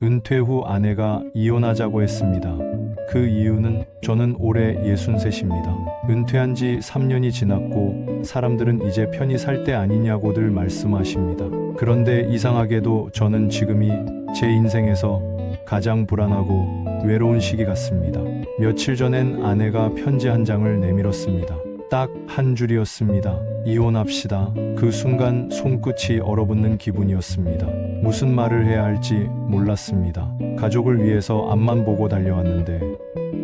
은퇴 후 아내가 이혼하자고 했습니다. 그 이유는 저는 올해 63입니다. 은퇴한 지 3년이 지났고 사람들은 이제 편히 살 때 아니냐고들 말씀하십니다. 그런데 이상하게도 저는 지금이 제 인생에서 가장 불안하고 외로운 시기 같습니다. 며칠 전엔 아내가 편지 한 장을 내밀었습니다. 딱 한 줄이었습니다. 이혼합시다. 그 순간 손끝이 얼어붙는 기분이었습니다. 무슨 말을 해야 할지 몰랐습니다. 가족을 위해서 앞만 보고 달려왔는데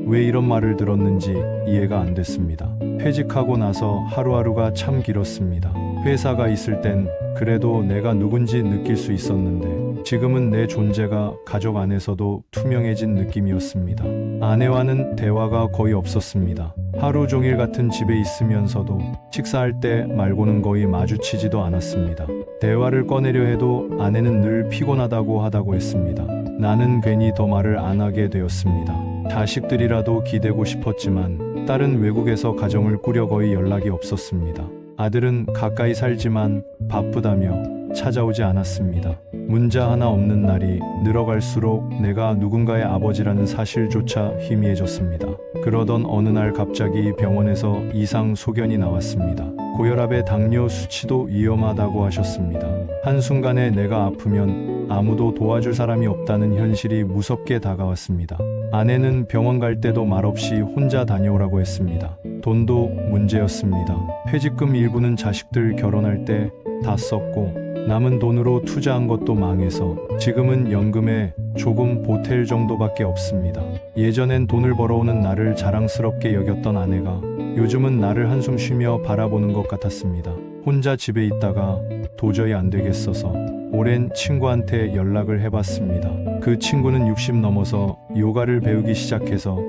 왜 이런 말을 들었는지 이해가 안 됐습니다. 퇴직하고 나서 하루하루가 참 길었습니다. 회사가 있을 땐 그래도 내가 누군지 느낄 수 있었는데 지금은 내 존재가 가족 안에서도 투명해진 느낌이었습니다. 아내와는 대화가 거의 없었습니다. 하루 종일 같은 집에 있으면서도 식사할 때 말고는 거의 마주치지도 않았습니다. 대화를 꺼내려 해도 아내는 늘 피곤하다고 했습니다. 나는 괜히 더 말을 안 하게 되었습니다. 자식들이라도 기대고 싶었지만 딸은 외국에서 가정을 꾸려 거의 연락이 없었습니다. 아들은 가까이 살지만 바쁘다며 찾아오지 않았습니다. 문자 하나 없는 날이 늘어갈수록 내가 누군가의 아버지라는 사실조차 희미해졌습니다. 그러던 어느 날 갑자기 병원에서 이상 소견이 나왔습니다. 고혈압에 당뇨 수치도 위험하다고 하셨습니다. 한순간에 내가 아프면 아무도 도와줄 사람이 없다는 현실이 무섭게 다가왔습니다. 아내는 병원 갈 때도 말없이 혼자 다녀오라고 했습니다. 돈도 문제였습니다. 퇴직금 일부는 자식들 결혼할 때 다 썼고 남은 돈으로 투자한 것도 망해서 지금은 연금에 조금 보탤 정도밖에 없습니다. 예전엔 돈을 벌어오는 나를 자랑스럽게 여겼던 아내가 요즘은 나를 한숨 쉬며 바라보는 것 같았습니다. 혼자 집에 있다가 도저히 안 되겠어서 오랜 친구한테 연락을 해봤습니다. 그 친구는 60 넘어서 요가를 배우기 시작해서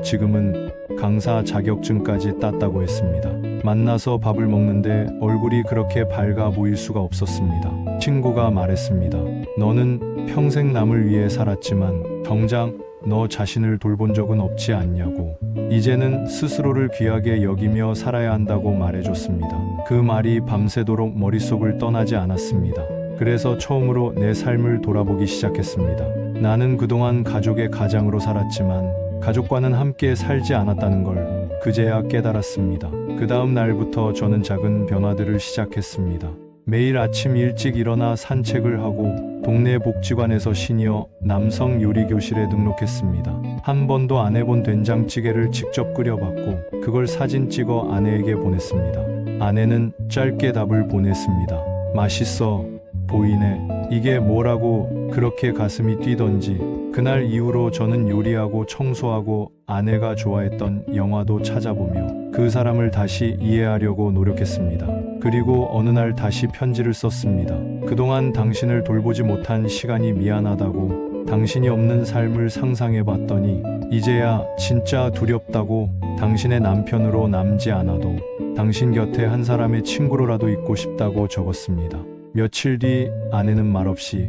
지금은 강사 자격증까지 땄다고 했습니다. 만나서 밥을 먹는데 얼굴이 그렇게 밝아 보일 수가 없었습니다. 친구가 말했습니다. 너는 평생 남을 위해 살았지만 정작 너 자신을 돌본 적은 없지 않냐고. 이제는 스스로를 귀하게 여기며 살아야 한다고 말해줬습니다. 그 말이 밤새도록 머릿속을 떠나지 않았습니다. 그래서 처음으로 내 삶을 돌아보기 시작했습니다. 나는 그동안 가족의 가장으로 살았지만 가족과는 함께 살지 않았다는 걸 그제야 깨달았습니다. 그 다음 날부터 저는 작은 변화들을 시작했습니다. 매일 아침 일찍 일어나 산책을 하고 동네 복지관에서 시니어 남성 요리 교실에 등록했습니다. 한 번도 안 해본 된장찌개를 직접 끓여봤고 그걸 사진 찍어 아내에게 보냈습니다. 아내는 짧게 답을 보냈습니다. 맛있어 보이네. 이게 뭐라고 그렇게 가슴이 뛰던지 그날 이후로 저는 요리하고 청소하고 아내가 좋아했던 영화도 찾아보며 그 사람을 다시 이해하려고 노력했습니다. 그리고 어느 날 다시 편지를 썼습니다. 그동안 당신을 돌보지 못한 시간이 미안하다고 당신이 없는 삶을 상상해봤더니 이제야 진짜 두렵다고 당신의 남편으로 남지 않아도 당신 곁에 한 사람의 친구로라도 있고 싶다고 적었습니다. 며칠 뒤 아내는 말없이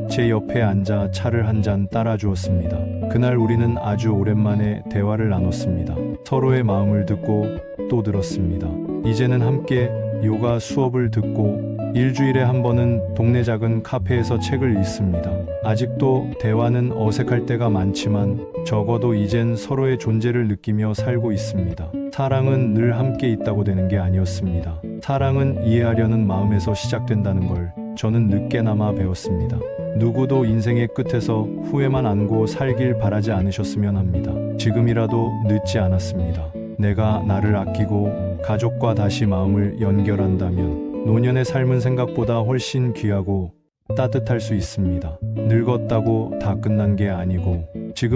제 옆에 앉아 차를 한 잔 따라주었습니다. 그날 우리는 아주 오랜만에 대화를 나눴습니다. 서로의 마음을 듣고 또 들었습니다. 이제는 함께 요가 수업을 듣고 일주일에 한 번은 동네 작은 카페에서 책을 읽습니다. 아직도 대화는 어색할 때가 많지만 적어도 이젠 서로의 존재를 느끼며 살고 있습니다. 사랑은 늘 함께 있다고 되는 게 아니었습니다. 사랑은 이해하려는 마음에서 시작된다는 걸 저는 늦게나마 배웠습니다. 누구도 인생의 끝에서 후회만 안고 살길 바라지 않으셨으면 합니다. 지금이라도 늦지 않았습니다. 내가 나를 아끼고 가족과 다시 마음을 연결한다면 노년의 삶은 생각보다 훨씬 귀하고 따뜻할 수 있습니다. 늙었다고 다 끝난 게 아니고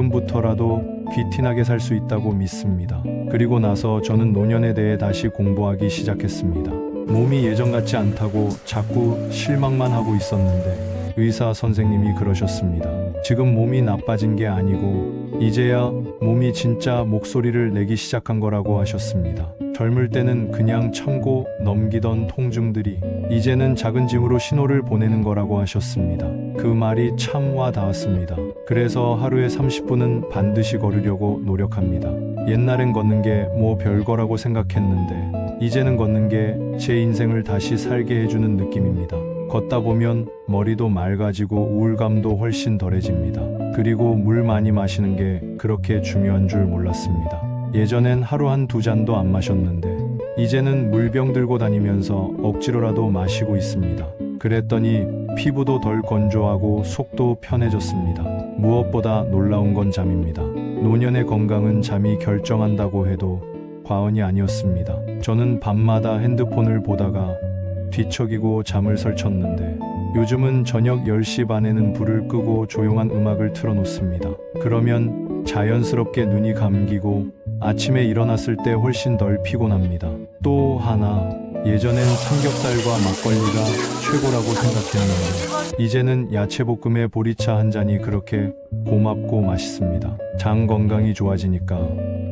지금부터라도 귀티나게 살 수 있다고 믿습니다. 그리고 나서 저는 노년에 대해 다시 공부하기 시작했습니다. 몸이 예전 같지 않다고 자꾸 실망만 하고 있었는데 의사 선생님이 그러셨습니다. 지금 몸이 나빠진 게 아니고 이제야 몸이 진짜 목소리를 내기 시작한 거라고 하셨습니다. 젊을 때는 그냥 참고 넘기던 통증들이 이제는 작은 짐으로 신호를 보내는 거라고 하셨습니다. 그 말이 참 와 닿았습니다. 그래서 하루에 30분은 반드시 걸으려고 노력합니다. 옛날엔 걷는 게 뭐 별거라고 생각했는데 이제는 걷는 게 제 인생을 다시 살게 해주는 느낌입니다. 걷다 보면 머리도 맑아지고 우울감도 훨씬 덜해집니다. 그리고 물 많이 마시는 게 그렇게 중요한 줄 몰랐습니다. 예전엔 하루 한 2잔도 안 마셨는데 이제는 물병 들고 다니면서 억지로라도 마시고 있습니다. 그랬더니 피부도 덜 건조하고 속도 편해졌습니다. 무엇보다 놀라운 건 잠입니다. 노년의 건강은 잠이 결정한다고 해도 과언이 아니었습니다. 저는 밤마다 핸드폰을 보다가 뒤척이고 잠을 설쳤는데 요즘은 저녁 10시 반에는 불을 끄고 조용한 음악을 틀어놓습니다. 그러면 자연스럽게 눈이 감기고 아침에 일어났을 때 훨씬 덜 피곤합니다. 또 하나, 예전엔 삼겹살과 막걸리가 최고라고 생각했는데 이제는 야채볶음에 보리차 한 잔이 그렇게 고맙고 맛있습니다. 장 건강이 좋아지니까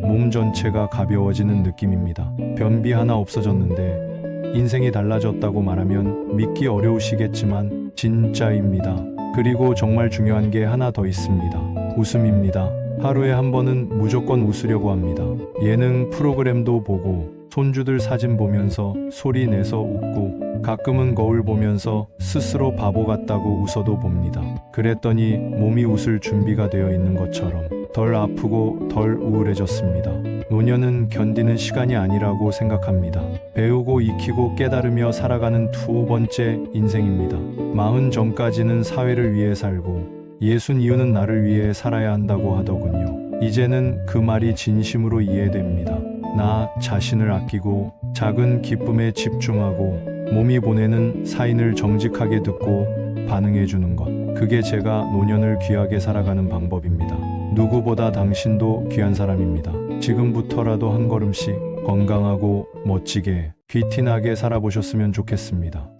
몸 전체가 가벼워지는 느낌입니다. 변비 하나 없어졌는데 인생이 달라졌다고 말하면 믿기 어려우시겠지만 진짜입니다. 그리고 정말 중요한 게 하나 더 있습니다. 웃음입니다. 하루에 한 번은 무조건 웃으려고 합니다. 예능 프로그램도 보고 손주들 사진 보면서 소리 내서 웃고 가끔은 거울 보면서 스스로 바보 같다고 웃어도 봅니다. 그랬더니 몸이 웃을 준비가 되어 있는 것처럼 덜 아프고 덜 우울해졌습니다. 노년은 견디는 시간이 아니라고 생각합니다. 배우고 익히고 깨달으며 살아가는 2번째 인생입니다. 40 전까지는 사회를 위해 살고 60 이후는 나를 위해 살아야 한다고 하더군요. 이제는 그 말이 진심으로 이해됩니다. 나 자신을 아끼고 작은 기쁨에 집중하고 몸이 보내는 사인을 정직하게 듣고 반응해주는 것. 그게 제가 노년을 귀하게 살아가는 방법입니다. 누구보다 당신도 귀한 사람입니다. 지금부터라도 한 걸음씩 건강하고 멋지게 귀티나게 살아보셨으면 좋겠습니다.